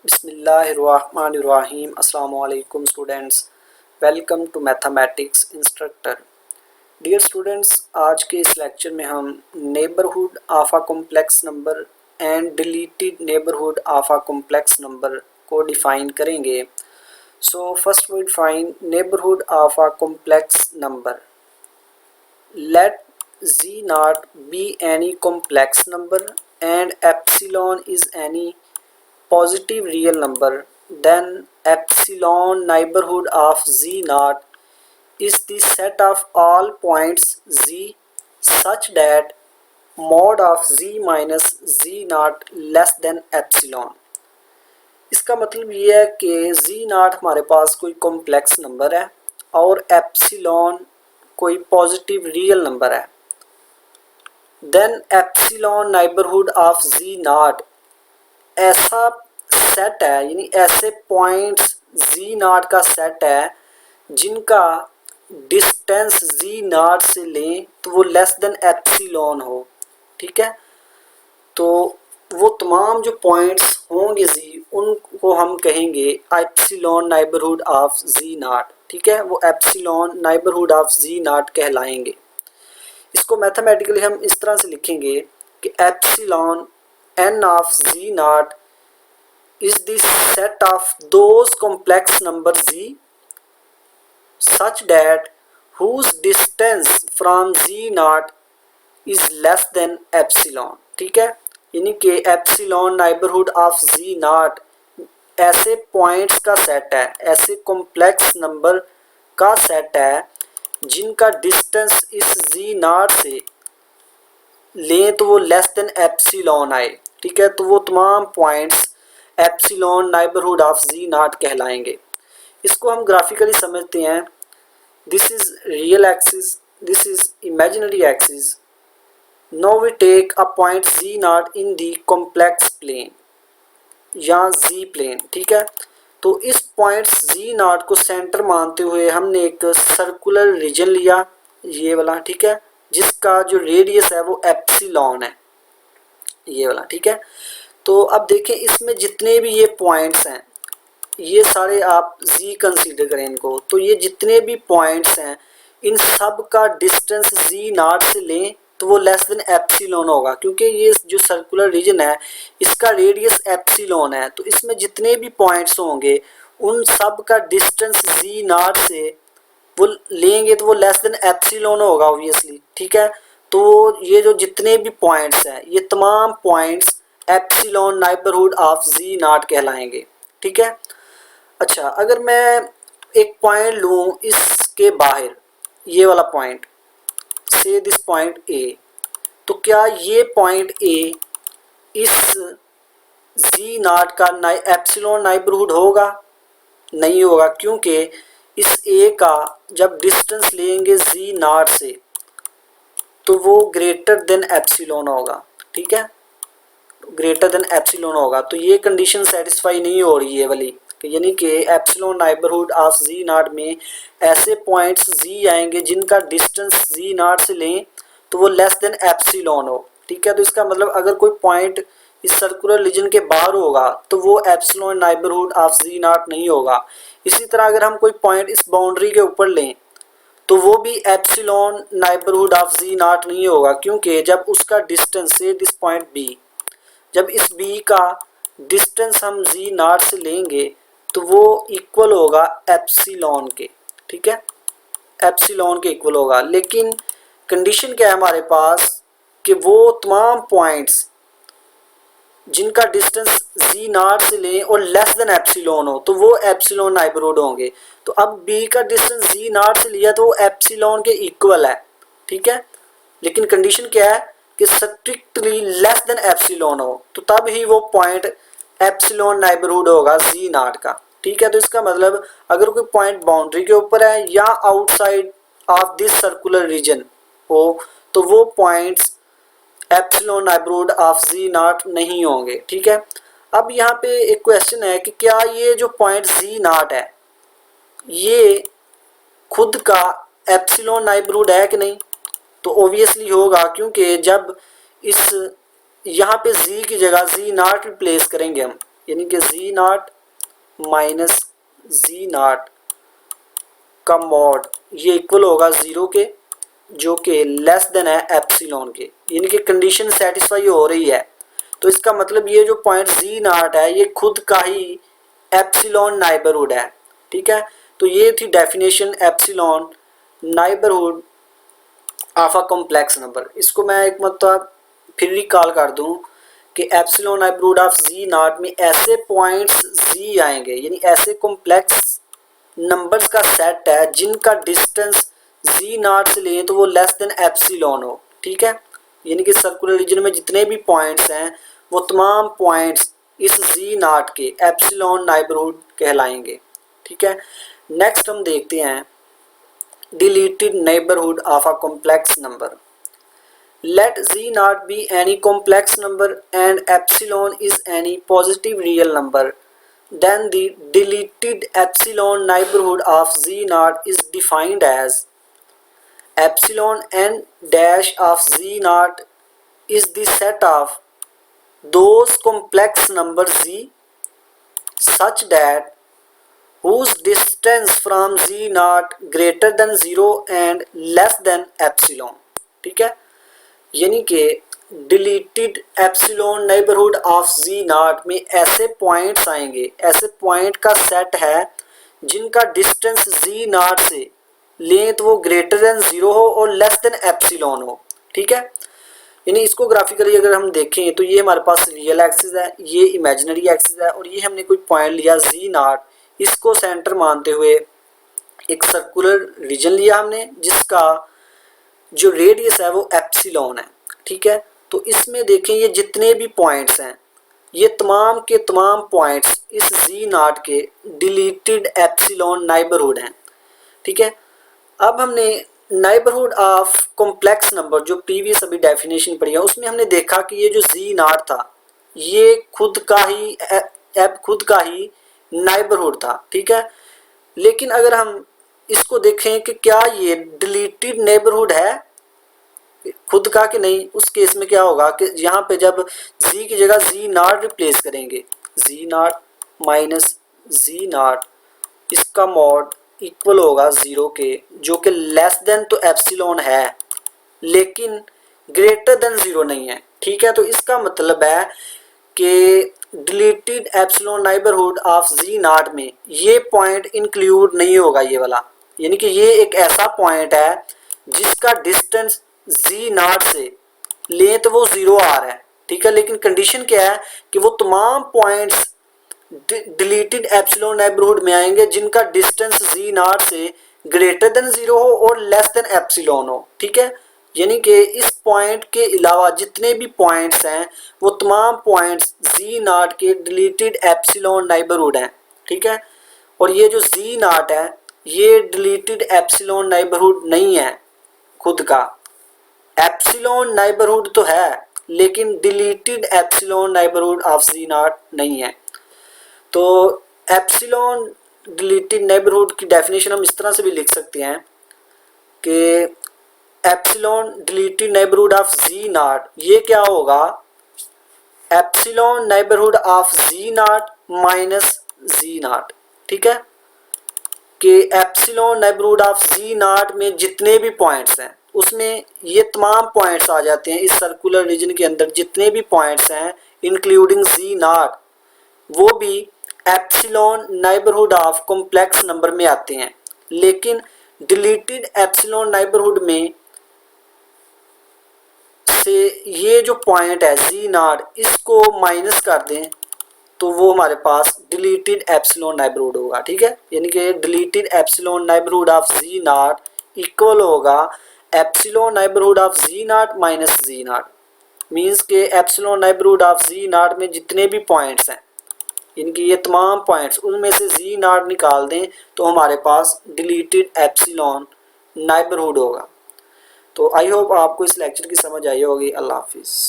बिस्मिल्लाहिर्रहमानिर्रहीम। अस्सलाम वालेकुम students, welcome to mathematics instructor. Dear students, आज के इस लेक्चर में हम neighbourhood of a complex number and deleted neighbourhood of a complex number को डिफ़ाइन करेंगे। So first we define neighbourhood of a complex number. Let z naught be any complex number and epsilon is any positive real number, then epsilon neighborhood of z naught is the set of all points z such that mod of z minus z naught less than epsilon। इसका मतलब ये है कि z naught हमारे पास कोई complex number है और epsilon कोई पॉजिटिव रियल नंबर है। Then epsilon neighbourhood of z naught ऐसा सेट है, यानी ऐसे पॉइंट्स z naught का सेट है जिनका डिस्टेंस z naught से लें तो वो लेस देन एप्सिलॉन हो। ठीक है, तो वो तमाम जो पॉइंट्स होंगे z, उनको हम कहेंगे epsilon neighbourhood of z naught। ठीक है, वो epsilon neighbourhood of z naught कहलाएंगे। इसको मैथमेटिकली हम इस तरह से लिखेंगे कि epsilon n of z naught is the set of those complex number z such that whose distance from z naught is less than epsilon। ठीक है, यानी कि epsilon neighbourhood of z naught ऐसे पॉइंट्स का सेट है, ऐसे complex number का set है जिनका डिस्टेंस इस z naught से लें तो वो लेस देन एप्सिलॉन आए। ठीक है, तो वो तमाम points epsilon neighbourhood of z naught कहलाएंगे। इसको हम ग्राफिकली समझते हैं। This is real axis, this is imaginary axis. Now we take a point z naught इन दी कॉम्प्लेक्स प्लेन या z प्लेन। ठीक है, तो इस पॉइंट z naught को सेंटर मानते हुए हमने एक सर्कुलर रीजन लिया, ये वाला। ठीक है, जिसका जो रेडियस है वो एप्सिलॉन है, ये वाला। ठीक है, तो अब देखें इसमें जितने भी ये पॉइंट्स हैं, ये सारे आप z कंसीडर करें इनको, तो ये जितने भी पॉइंट्स हैं इन सब का डिस्टेंस z naught से लें तो वो लेस देन एप्सिलॉन होगा, क्योंकि ये जो सर्कुलर रीजन है इसका रेडियस एप्सिलॉन है। तो इसमें जितने भी पॉइंट्स होंगे उन सब का डिस्टेंस z naught से वो लेंगे तो वो लेस देन एप्सिलॉन होगा ऑब्वियसली। ठीक है, तो ये जो जितने भी पॉइंट्स हैं ये तमाम points epsilon neighbourhood of z naught कहलाएंगे। ठीक है, अच्छा, अगर मैं एक पॉइंट लूँ इसके बाहर, ये वाला पॉइंट, से दिस पॉइंट A, तो क्या ये पॉइंट A इस z naught का एप्सिलॉन नाइबरहुड होगा? नहीं होगा, क्योंकि इस A का जब डिस्टेंस लेंगे z naught से तो वो ग्रेटर देन एप्सिलॉन होगा। ठीक है, ग्रेटर देन एप्सिलॉन होगा, तो ये कंडीशन सेटिस्फाई नहीं हो रही है वाली, यानी कि epsilon neighbourhood of z naught में ऐसे पॉइंट्स z आएंगे जिनका डिस्टेंस z naught से लें तो वो लेस देन एप्सिलॉन हो। ठीक है, तो इसका मतलब अगर कोई पॉइंट इस सर्कुलर रीजन के बाहर होगा तो वो epsilon neighbourhood of z naught नहीं होगा। इसी तरह अगर हम कोई पॉइंट इस बाउंड्री के ऊपर लें तो वो भी epsilon neighbourhood of z naught नहीं होगा, क्योंकि जब उसका डिस्टेंस से दिस पॉइंट B, जब इस B का डिस्टेंस हम z naught से लेंगे तो वो इक्वल होगा एप्सिलॉन के। ठीक है, एप्सिलॉन के इक्वल होगा। लेकिन कंडीशन क्या है हमारे पास कि वो तमाम पॉइंट्स जिनका डिस्टेंस z naught से लें और लेस देन एप्सिलॉन हो तो वो एप्सिलॉन नाइबरहुड होंगे। तो अब B का डिस्टेंस z naught से लिया तो वो एप्सिलॉन के इक्वल है। ठीक है, लेकिन कंडीशन क्या है कि स्ट्रिक्टली लेस देन एप्सिलॉन हो, तो तब ही वो पॉइंट एप्सिलॉन नाइबरहुड होगा z naught का। ठीक है, तो इसका मतलब अगर कोई पॉइंट बाउंड्री के ऊपर है या outside of this circular region हो तो वो points epsilon neighbourhood of z naught नहीं होंगे। ठीक है, अब यहाँ पे एक क्वेश्चन है कि क्या ये जो पॉइंट z naught है ये खुद का एप्सिलॉन नाइबरहुड है कि नहीं? तो ऑब्वियसली होगा, क्योंकि जब इस यहाँ पे z की जगह z naught प्लेस करेंगे हम, यानी कि जी नॉट माइनस जी नॉट का मॉड ये इक्वल होगा 0 के, जो कि लेस देन है एप्सिलॉन के, यानी कि कंडीशन सेटिस्फाई हो रही है। तो इसका मतलब ये जो पॉइंट जी नॉट है ये खुद का ही एप्सिलॉन नाइबरहुड है। ठीक है, तो ये थी definition epsilon neighbourhood of a complex number. इसको मैं एक मतलब फिर रिकॉल कर दूं कि epsilon neighbourhood of ji naught में ऐसे पॉइंट्स जी आएंगे, यानी ऐसे कॉम्प्लेक्स नंबर्स का सेट है जिनका डिस्टेंस जी नॉट से लें तो वो लेस देन एप्सिलॉन हो। ठीक है, यानी कि सर्कुलर रीजन में जितने भी पॉइंट्स हैं वो तमाम पॉइंट्स इस जी नॉट के एप्सिलॉन नाइबरहुड कहलाएंगे। ठीक है, नेक्स्ट हम देखते हैं deleted neighbourhood of a complex number. Let z not be any complex number and epsilon is any positive real number, then the deleted epsilon neighborhood of z naught is defined as epsilon n dash of z naught is the set of those complex numbers z such that whose distance from z naught greater than 0 and less than epsilon। ठीक है, यानी कि deleted epsilon neighbourhood of ji naught में ऐसे points आएंगे, ऐसे point का set है जिनका डिस्टेंस जी नॉट से लें तो वो ग्रेटर देन 0 हो और लेस देन एप्सिलॉन हो। ठीक है, यानी इसको ग्राफिकली अगर हम देखें तो ये हमारे पास रियल एक्सिस है, ये इमेजिनरी एक्सिस है, और ये हमने कोई पॉइंट लिया जी नॉट, इसको सेंटर मानते हुए एक सर्कुलर रीजन लिया हमने जिसका जो रेडियस है वो एप्सिलॉन है। ठीक है, तो इसमें देखें ये जितने भी पॉइंट्स हैं ये तमाम के तमाम पॉइंट्स इस जी नॉट के डिलीटेड एप्सिलॉन नाइबरहुड हैं। ठीक है, अब हमने नाइबरहुड ऑफ कॉम्प्लेक्स नंबर जो प्रीवियस अभी डेफिनेशन पढ़ी है उसमें हमने देखा कि ये जो जी नॉट था ये खुद का ही नाइबरहुड था। ठीक है, लेकिन अगर हम इसको देखें कि क्या ये डिलीटेड नेबरहुड है खुद का कि नहीं, उस केस में क्या होगा कि यहाँ पे जब z की जगह जी नॉट रिप्लेस करेंगे, जी नॉट माइनस जी नॉट इसका मॉड इक्वल होगा 0 के, जो कि लेस देन तो एप्सिलॉन है लेकिन ग्रेटर देन 0 नहीं है। ठीक है, तो इसका मतलब है कि deleted epsilon neighbourhood of ji naught में ये पॉइंट इंक्लूड नहीं होगा ये वाला, यानी कि ये एक ऐसा पॉइंट है जिसका डिस्टेंस जी नॉट से ले तो वो 0 आ रहा है। ठीक है, लेकिन कंडीशन क्या है कि वो तमाम पॉइंट्स डिलीटेड एप्सिलॉन नेबरहुड में आएंगे जिनका डिस्टेंस जी नॉट से ग्रेटर देन 0 हो और लेस देन एप्सिलॉन हो। ठीक है, यानी कि इस पॉइंट के अलावा जितने भी पॉइंट्स हैं वो तमाम पॉइंट्स जी नॉट के डिलीटेड एप्सिलॉन नेबरहुड हैं। ठीक है, और ये जो जी नॉट है ये डिलीटेड एप्सिलॉन नेबरहुड नहीं है खुद का, एप्सिलॉन नेबरहुड तो है लेकिन deleted epsilon neighbourhood of ji naught नहीं है। तो एप्सिलॉन डिलीटेड नेबरहुड की डेफिनेशन हम इस तरह से भी लिख सकते हैं कि epsilon deleted neighbourhood of ji naught ये क्या होगा, epsilon neighbourhood of ji naught minus ji naught. ठीक है, कि epsilon neighbourhood of ji naught में जितने भी पॉइंट्स हैं उसमें ये तमाम पॉइंट्स आ जाते हैं इस सर्कुलर रीजन के अंदर, जितने भी पॉइंट्स हैं इंक्लूडिंग जी नॉट वो भी epsilon neighbourhood of complex number में आते हैं। लेकिन डिलीटेड एप्सिलॉन नेबरहुड में से ये जो पॉइंट है जी नॉट इसको माइनस कर दें तो वो हमारे पास डिलीटेड एप्सिलॉन नेबरहुड होगा। ठीक है, यानी कि deleted epsilon neighbourhood of ji naught equal होगा epsilon neighbourhood of ji naught minus ji naught, means के epsilon neighbourhood of ji naught में जितने भी पॉइंट्स हैं इनकी ये तमाम पॉइंट्स उनमें से जी नॉट निकाल दें तो हमारे पास डिलीटेड एप्सिलॉन नेबरहुड होगा। तो आई होप आपको इस लेक्चर की समझ आई होगी। अल्लाह हाफिज़।